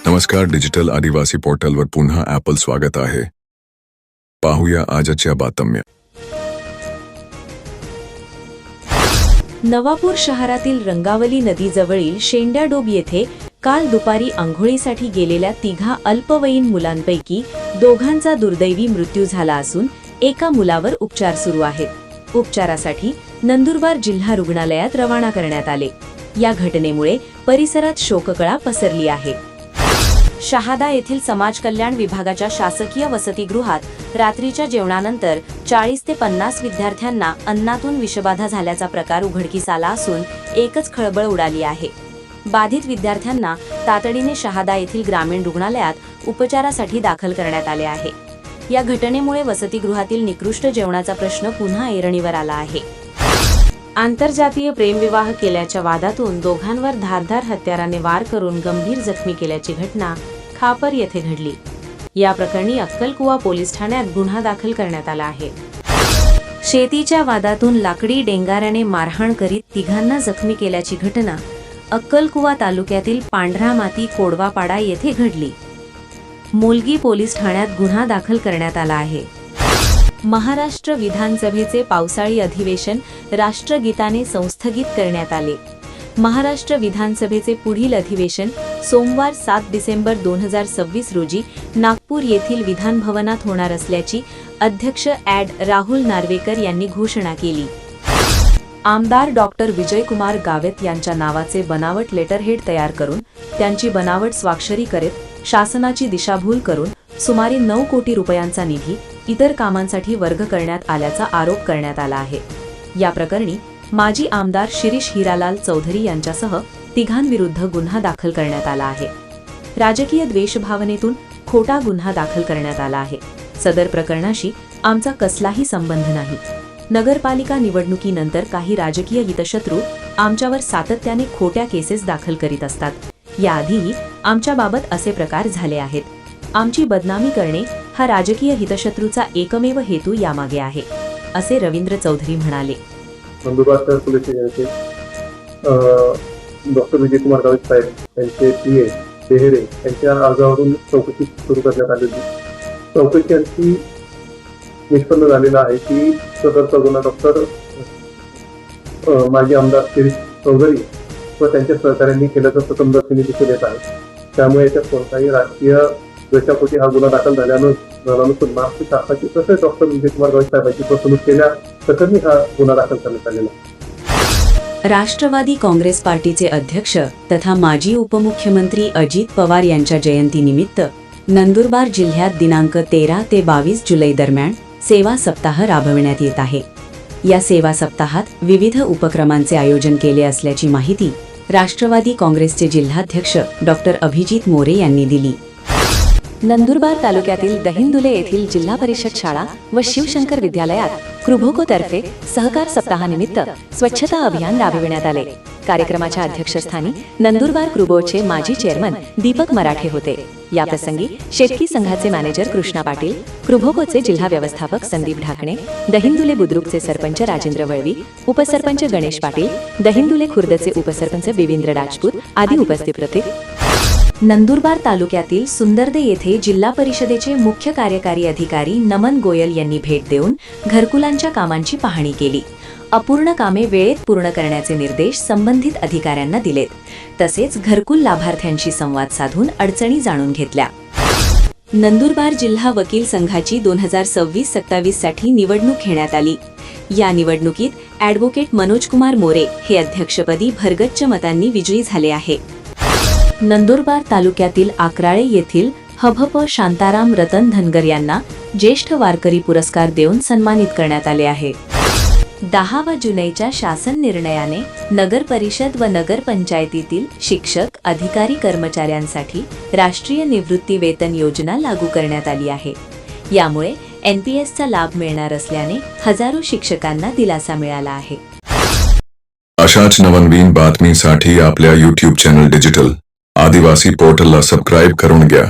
नमस्कार, डिजिटल आदिवासी पोर्टलवर पुन्हा ॲपल स्वागत आहे. पाहूया आजच्या बातम्या. नवापूर शहरातील रंगावली नदीजवळील शेंड्याडोब येथे काल दुपारी आंघोळीसाठी गेलेल्या तिघा अल्पवयीन मुलांपैकी दोघांचा दुर्दैवी मृत्यू झाला असून एका मुलावर उपचार सुरू आहेत. उपचारासाठी नंदुरबार जिल्हा रुग्णालयात रवाना करण्यात आले. या घटनेमुळे परिसरात शोककळा पसरली आहे. शहादा येथील समाज कल्याण विभागाच्या शासकीय वसतिगृहात रात्रीच्या जेवणानंतर 40 ते 50 विद्यार्थ्यांना अन्नातून विषबाधा झाल्याचा प्रकार उघडकीस आला असून एकच खळबळ उडाली आहे. बाधित विद्यार्थ्यांना तातडीने शहादा येथील ग्रामीण रुग्णालयात उपचारासाठी दाखल करण्यात आले आहे. या घटनेमुळे वसतिगृहातील निकृष्ट जेवणाचा प्रश्न पुन्हा ऐरणीवर आला आहे. आंतरजातीय प्रेमविवाह केल्याच्या वादातून दोघांवर धारदार हत्याराने वार करून गंभीर जखमी केल्याची घटना खापर येथे घडली. या प्रकरणी अक्कलकुवा पोलीस ठाण्यात गुन्हा दाखल करण्यात आला आहे. शेतीच्या वादातून लाकडी डेंगाऱ्याने मारहाण करीत तिघांना जखमी केल्याची घटना अक्कलकुवा तालुक्यातील पांढरा माती कोडवापाडा येथे घडली. मोलगी पोलीस ठाण्यात गुन्हा दाखल करण्यात आला आहे. महाराष्ट्र विधानसभेचे पावसाळी अधिवेशन राष्ट्रगीताने संस्थगित करण्यात आले. महाराष्ट्र विधानसभेचे पुढील अधिवेशन सोमवार 7 डिसेंबर 2026 रोजी नागपूर येथील विधान भवनात होणार असल्याची अध्यक्ष राहुल नार्वेकर यांनी घोषणा केली. आमदार डॉक्टर विजयकुमार गावित यांच्या नावाचे बनावट लेटरहेड तयार करून त्यांची बनावट स्वाक्षरी करीत शासनाची दिशाभूल करून सुमारे 9 कोटी रुपयांचा निधी इतर कामांसाठी वर्ग करण्यात आल्याचा आरोप करण्यात आला आहे. या प्रकरणी माजी आमदार शिरीष हिरालाल चौधरी यांच्यासह तिघांविरुद्ध गुन्हा दाखल करण्यात आला आहे. राजकीय द्वेषभावनेतून खोटा गुन्हा दाखल करण्यात आला आहे. सदर प्रकरणाशी आमचा कसलाही संबंध नाही. नगरपालिका निवडणुकीनंतर काही राजकीय हितशत्रू आमच्यावर सातत्याने खोट्या केसेस दाखल करीत असतात. याआधीही आमच्याबाबत असे प्रकार झाले आहेत. आमची बदनामी करणे हा राजकीय हितशत्रूचा एकमेव हेतू यामागे आहे, असे रवींद्र चौधरी म्हणाले. नंदुरबार पोलीस स्टेशनचे डॉक्टर विजयकुमार गावित साहेब यांचे PA बेहेरे यांच्या अर्जावरून चौकशी सुरू करण्यात आलेली. चौकशीची निष्पन्न झालेला आहे की सदरचा गुन्हा डॉक्टर माजी आमदार शिरीष चौधरी व त्यांच्या सहकार्यांनी केल्याचं प्रथमदर्शनी दिसून येत आहे. त्यामुळे याच्यात कोणताही राजकीय द्वेषापोटी हा गुन्हा दाखल झाला नसून महाराष्ट्र शासनाची तसेच डॉक्टर विजयकुमार गावित साहेबांची फसवणूक केल्या प्रकरणी हा गुन्हा दाखल करण्यात आलेला. राष्ट्रवादी काँग्रेस पार्टीचे अध्यक्ष तथा माजी उपमुख्यमंत्री अजित पवार यांच्या जयंतीनिमित्त नंदुरबार जिल्ह्यात दिनांक 13 ते 22 जुलै दरम्यान सेवा सप्ताह राबविण्यात येत आहे. या सेवा सप्ताहात विविध उपक्रमांचे आयोजन केले असल्याची माहिती राष्ट्रवादी काँग्रेसचे जिल्हाध्यक्ष डॉक्टर अभिजित मोरे यांनी दिली. नंदुरबार तालुक्यातील दहिंदुले येथील जिल्हा परिषद शाळा व शिवशंकर विद्यालयात कृभोकोतर्फे सहकार सप्ताहानिमित्त स्वच्छता अभियान राबविण्यात आले. कार्यक्रमाच्या अध्यक्षस्थानी नंदुरबार कृभोचे माजी चेअरमन दीपक मराठे होते. याप्रसंगी शेतकी संघाचे मॅनेजर कृष्णा पाटील, कृभोकोचे जिल्हा व्यवस्थापक संदीप ढाकणे, दहिंदुले बुद्रुकचे सरपंच राजेंद्र वळवी, उपसरपंच गणेश पाटील, दहिंदुले खुर्दचे उपसरपंच विविंद्र राजपूत आदी उपस्थित होते. नंदुरबार तालुक्यातील सुंदरदे येथे जिल्हा परिषदेचे मुख्य कार्यकारी अधिकारी नमन गोयल यांनी भेट देऊन घरकुलांच्या कामांची पाहणी केली. अपूर्ण कामे वेळेत पूर्ण करण्याचे निर्देश संबंधित अधिकाऱ्यांना दिलेत. तसेच घरकुल लाभार्थ्यांशी संवाद साधून अडचणी जाणून घेतल्या. नंदुरबार जिल्हा वकील संघाची 2026-27 साठी निवडणूक घेण्यात आली. या निवडणुकीत ॲडव्होकेट मनोजकुमार मोरे हे अध्यक्षपदी भरगच्च मतांनी विजयी झाले आहे. नंदुरबार तालुक्यातील आकराळे येथील हभप शांताराम रतन धनगर यांना ज्येष्ठ वारकरी पुरस्कार देऊन सन्मानित करण्यात आले आहे. 10 जुलैच्या शासन निर्णयाने नगर परिषद व नगर पंचायतीतील शिक्षक, अधिकारी, कर्मचाऱ्यांसाठी राष्ट्रीय निवृत्ती वेतन योजना लागू करण्यात आली आहे. यामुळे NPSचा लाभ मिळणार असल्याने हजारो शिक्षकांना दिलासा मिळाला आहे. अशाच नवनवीन बातमीसाठी आपल्या YouTube चॅनल डिजिटल आदिवासी पोर्टलला सबस्क्राईब करून घ्या.